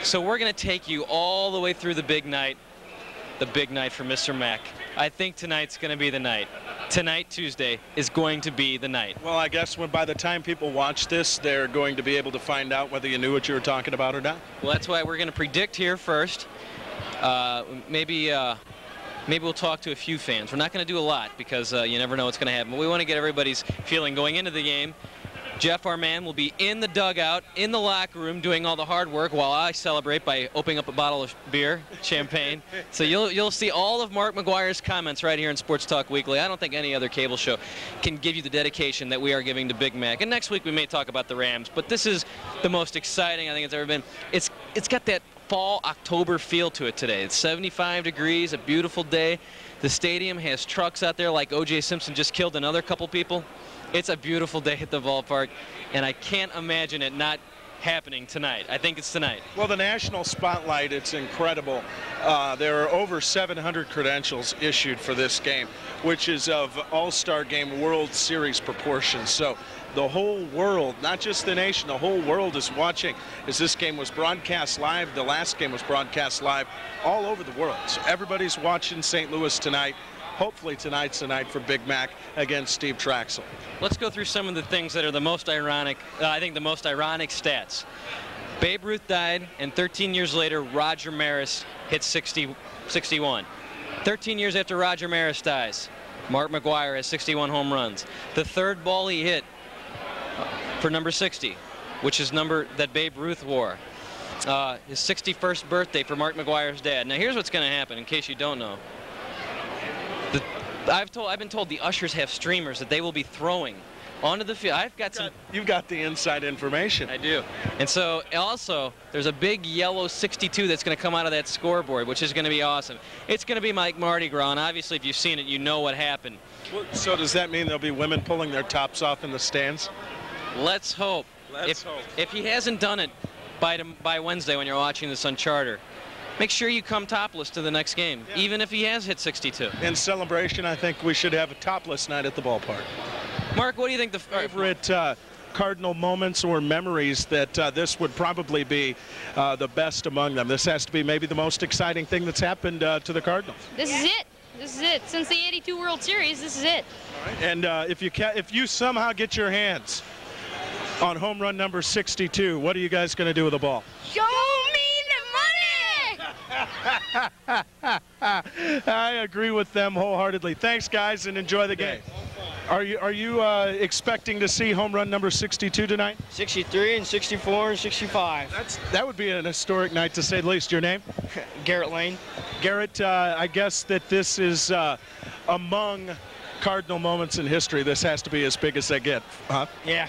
So we're going to take you all the way through the big night for Mr. Mack. I think tonight's going to be the night. Tonight, Tuesday, is going to be the night. Well, I guess by the time people watch this, they're going to be able to find out whether you knew what you were talking about or not. Well, that's why we're going to predict here first. Maybe we'll talk to a few fans. We're not going to do a lot because you never know what's going to happen. But we want to get everybody's feeling going into the game. Jeff, our man, will be in the dugout, in the locker room, doing all the hard work while I celebrate by opening up a bottle of beer, champagne. So you'll see all of Mark McGwire's comments right here in Sports Talk Weekly. I don't think any other cable show can give you the dedication that we are giving to Big Mac. And next week we may talk about the Rams, but this is the most exciting I think it's ever been. It's got that fall October feel to it today. It's 75 degrees, a beautiful day. The stadium has trucks out there like O.J. Simpson just killed another couple people. It's a beautiful day at the ballpark, and I can't imagine it not happening tonight. I think it's tonight. Well, the national spotlight, it's incredible. There are over 700 credentials issued for this game, which is of All-Star Game World Series proportions. So the whole world, not just the nation, the whole world is watching as this game was broadcast live. The last game was broadcast live all over the world. So everybody's watching St. Louis tonight. Hopefully tonight's the night for Big Mac against Steve Traxel. Let's go through some of the things that are the most ironic, I think the most ironic stats. Babe Ruth died, and 13 years later, Roger Maris hit 61. 13 years after Roger Maris dies, Mark McGwire has 61 home runs. The third ball he hit for number 60, which is number that Babe Ruth wore. His 61st birthday for Mark McGwire's dad. Now here's what's going to happen, in case you don't know. I've been told the ushers have streamers that they will be throwing onto the field. You've got the inside information. I do. And so also there's a big yellow 62 that's going to come out of that scoreboard, which is going to be awesome. It's going to be like Mardi Gras, and obviously if you've seen it, you know what happened. So does that mean there'll be women pulling their tops off in the stands? Let's hope. If he hasn't done it by Wednesday when you're watching this on Charter, make sure you come topless to the next game, even if he has hit 62. In celebration, I think we should have a topless night at the ballpark. Mark, what do you think the favorite Cardinal moments or memories that this would probably be the best among them? This has to be maybe the most exciting thing that's happened to the Cardinals. This is it. This is it. Since the '82 World Series, this is it. All right. And if you somehow get your hands on home run number 62, what are you guys going to do with the ball? Show me the money! I agree with them wholeheartedly. Thanks, guys, and enjoy the game. Are you expecting to see home run number 62 tonight? 63 and 64 and 65. That would be an historic night, to say the least. Your name? Garrett Lane. Garrett, I guess that this is among Cardinal moments in history. This has to be as big as they get, huh? Yeah.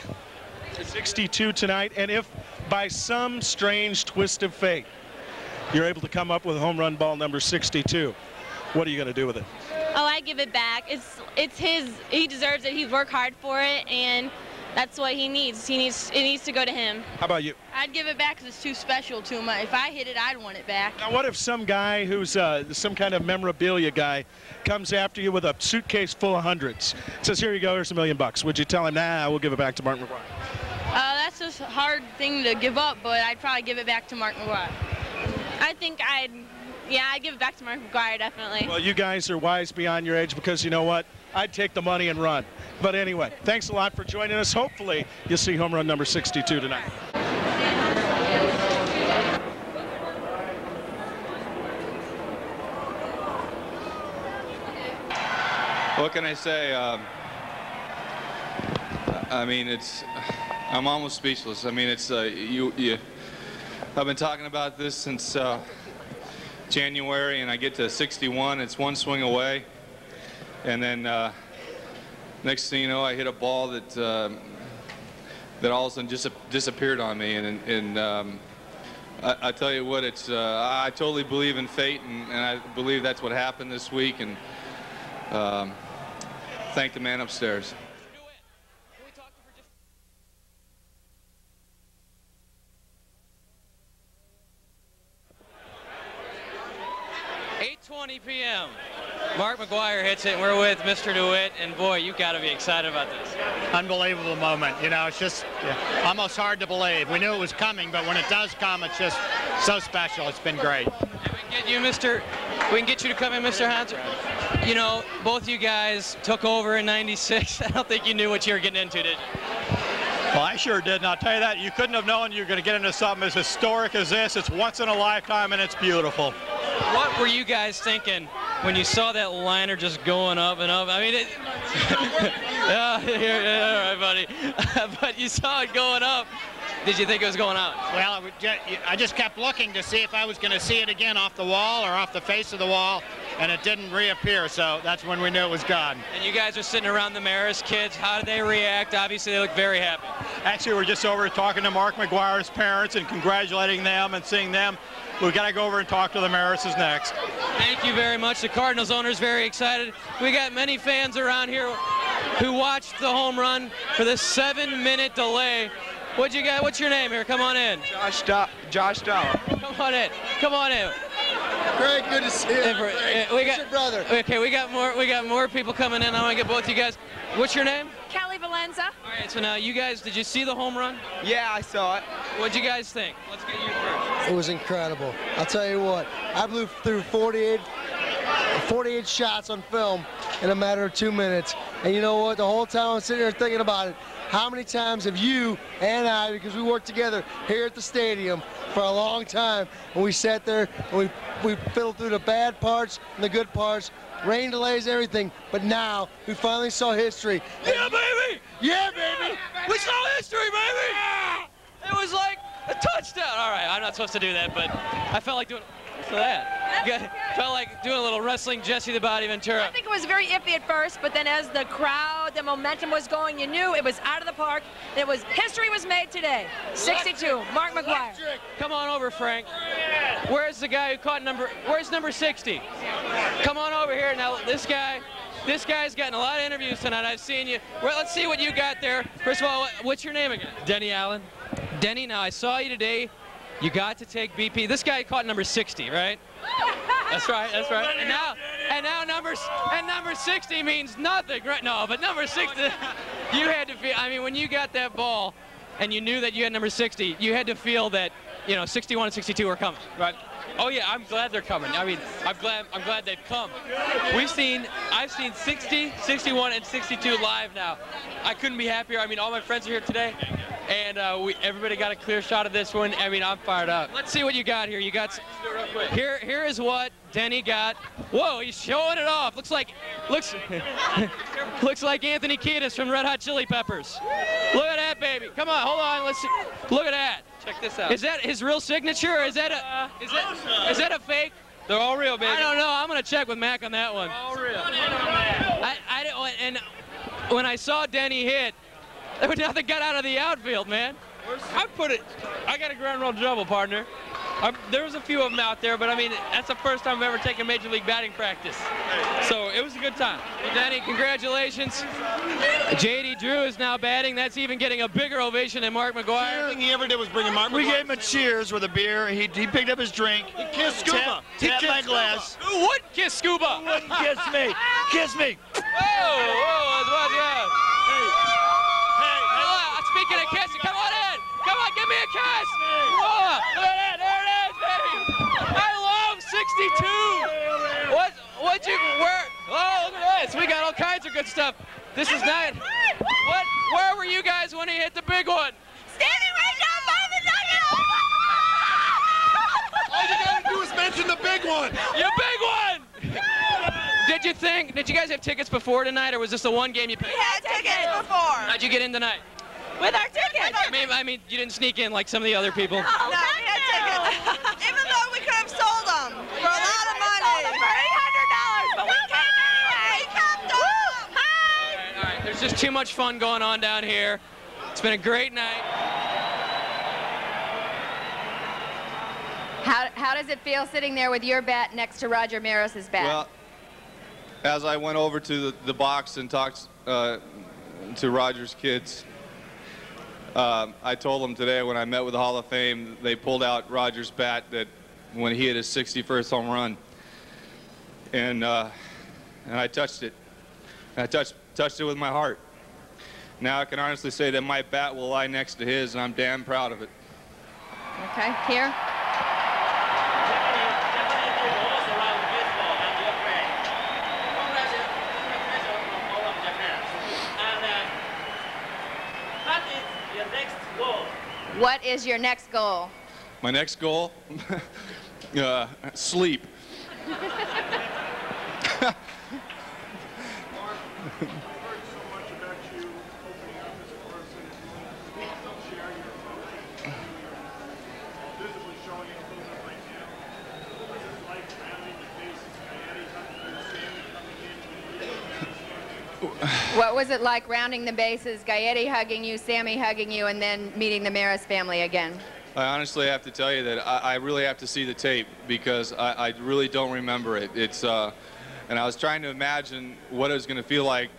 62 tonight, and if by some strange twist of fate you're able to come up with home run ball number 62, what are you going to do with it? Oh, I give it back. It's his. He deserves it. He's worked hard for it, and that's what he needs. It needs to go to him. How about you? I'd give it back because it's too special to him. If I hit it, I'd want it back. Now, what if some guy who's some kind of memorabilia guy comes after you with a suitcase full of hundreds, says, here you go, here's $1 million. Would you tell him, nah, we'll give it back to Mark McGwire? That's just a hard thing to give up, but I'd probably give it back to Mark McGwire. I think I'd give it back to Mark McGwire, definitely. Well, you guys are wise beyond your age, because you know what? I'd take the money and run. But anyway, thanks a lot for joining us. Hopefully you'll see home run number 62 tonight. What can I say? I mean, I'm almost speechless. I mean, I've been talking about this since January, and I get to 61. It's one swing away, and then next thing you know, I hit a ball that all of a sudden just disappeared on me. And I tell you what, I totally believe in fate, and I believe that's what happened this week. And thank the man upstairs. 5:20 p.m. Mark McGwire hits it, and we're with Mr. DeWitt, and boy, you got to be excited about this. Unbelievable moment. You know, it's just almost hard to believe. We knew it was coming, but when it does come, it's just so special. It's been great. We can get you to come in, Mr. Hans. You know, both you guys took over in '96. I don't think you knew what you were getting into, did you? Well, I sure did, and I'll tell you that. You couldn't have known you were going to get into something as historic as this. It's once in a lifetime, and it's beautiful. What were you guys thinking when you saw that liner just going up and up? I mean, yeah, all right, buddy. But you saw it going up. Did you think it was going out? Well, I just kept looking to see if I was going to see it again off the wall or off the face of the wall, and it didn't reappear, so that's when we knew it was gone. And you guys are sitting around the Maris kids. How did they react? Obviously, they look very happy. Actually, we're just over talking to Mark McGwire's parents and congratulating them and seeing them. We've got to go over and talk to the Marises next. Thank you very much. The Cardinals owner's very excited. We got many fans around here who watched the home run for the 7-minute delay. What'd you got? What's your name here? Come on in. Josh Dollar. Come on in. Come on in. Greg, good to see you. We got your brother. Okay, we got more people coming in. I want to get both you guys. What's your name? Kelly Valenza. All right, so now you guys, did you see the home run? Yeah, I saw it. What'd you guys think? Let's get you first. It was incredible. I'll tell you what, I blew through 48 shots on film in a matter of 2 minutes. And you know what? The whole time I was sitting there thinking about it. How many times have you and I, because we worked together here at the stadium for a long time, and we sat there and we fiddled through the bad parts and the good parts, rain delays, everything, but now we finally saw history. Yeah, baby! Yeah, baby! We saw history, baby! It was like a touchdown. All right, I'm not supposed to do that, but I felt like doing that. Felt like doing a little wrestling Jesse the Body Ventura. I think it was very iffy at first, but then as the crowd, the momentum was going, you knew it was out of the park. History was made today. 62, Mark McGwire. Come on over, Frank. Where's the guy who caught where's number 60? Come on over here. Now, this guy's gotten a lot of interviews tonight. I've seen you. Well, let's see what you got there. First of all, what's your name again? Denny Allen. Denny, now I saw you today. You got to take BP. This guy caught number 60, right? That's right. That's right. And now number 60 means nothing, right? No, but number 60, you had to feel. I mean, when you got that ball, and you knew that you had number 60, you had to feel that 61 and 62 were coming, right? Oh yeah, I'm glad they're coming. I mean, I'm glad they've come. I've seen 60, 61, and 62 live now. I couldn't be happier. I mean, all my friends are here today, and everybody got a clear shot of this one. I mean, I'm fired up. Let's see what you got here. You got here is what Denny got. Whoa, he's showing it off. Looks like Anthony Kiedis from Red Hot Chili Peppers. Look at that, baby. Come on, hold on. Let's see. Look at that. Check this out. Is that his real signature, or is that a fake? They're all real, baby. I don't know. I'm gonna check with Mac on that one. They're all real. And when I saw Denny hit, there was nothing got out of the outfield, man. I got a ground roll double, partner. There was a few of them out there, but I mean, that's the first time I've ever taken Major League batting practice. So it was a good time. Well, Denny, congratulations. J.D. Drew is now batting. That's even getting a bigger ovation than Mark McGwire. The only thing he ever did was bring him Mark McGwire. We gave him a cheers with a beer. He picked up his drink. He kissed Scuba. He kissed my glass. Who would kiss Scuba? Who wouldn't kiss me? Kiss me. Whoa, watch out. Speaking of kissing, come on in. Come on, give me a kiss. Whoa, look at that. There it is, baby. I love 62. What'd you wear? Oh, look at this. We got all kinds of good stuff. This is nice. Where were you guys when he hit the big one? Standing right down by the nugget. All you gotta do is mention the big one. Your big one. Did you guys have tickets before tonight, or was this the one game you paid? We had tickets before. How'd you get in tonight? With our tickets. I mean, you didn't sneak in like some of the other people. No, we had tickets. Even though we could have sold them for a lot of money. Sold them for $800, but we came anyway. We kept them. Hi. All right, there's just too much fun going on down here. It's been a great night. How does it feel sitting there with your bat next to Roger Maris's bat? Well, as I went over to the box and talked to Roger's kids, I told them today when I met with the Hall of Fame, they pulled out Roger's bat that when he hit his 61st home run. and I touched it. I touched it with my heart. Now I can honestly say that my bat will lie next to his, and I'm damn proud of it. Okay, here. What is your next goal? My next goal? Sleep. What was it like rounding the bases, Gaetti hugging you, Sammy hugging you, and then meeting the Maris family again? I honestly have to tell you that I really have to see the tape because I really don't remember it. It's and I was trying to imagine what it was going to feel like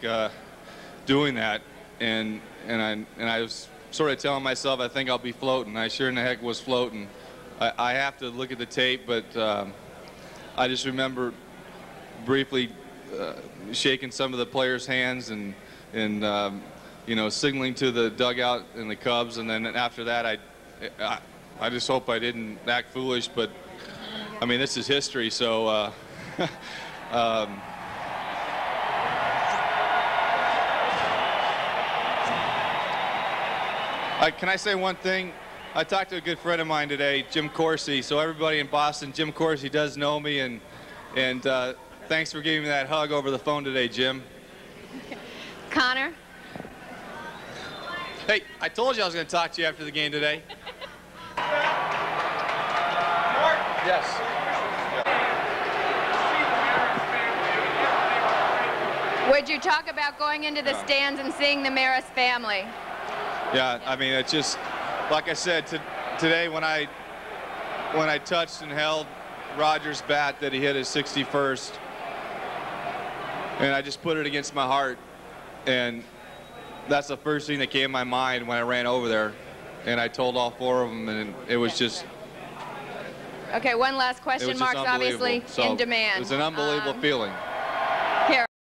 doing that, and I was sort of telling myself I think I'll be floating. I sure in the heck was floating. I have to look at the tape, but I just remember briefly shaking some of the players' hands and you know, signaling to the dugout and the Cubs, and then after that I just hope I didn't act foolish, but I mean this is history, so can I say one thing? I talked to a good friend of mine today, Jim Corsi. So everybody in Boston, Jim Corsi does know me, and thanks for giving me that hug over the phone today, Jim. Connor? Hey, I told you I was going to talk to you after the game today. Yes. Would you talk about going into the stands and seeing the Maris family? Yeah, I mean, it's just, like I said, today when I touched and held Roger's bat that he hit his 61st, and I just put it against my heart, and that's the first thing that came to my mind when I ran over there, and I told all four of them, and it was just... Okay, one last question. Mark's obviously so in demand. It was an unbelievable feeling.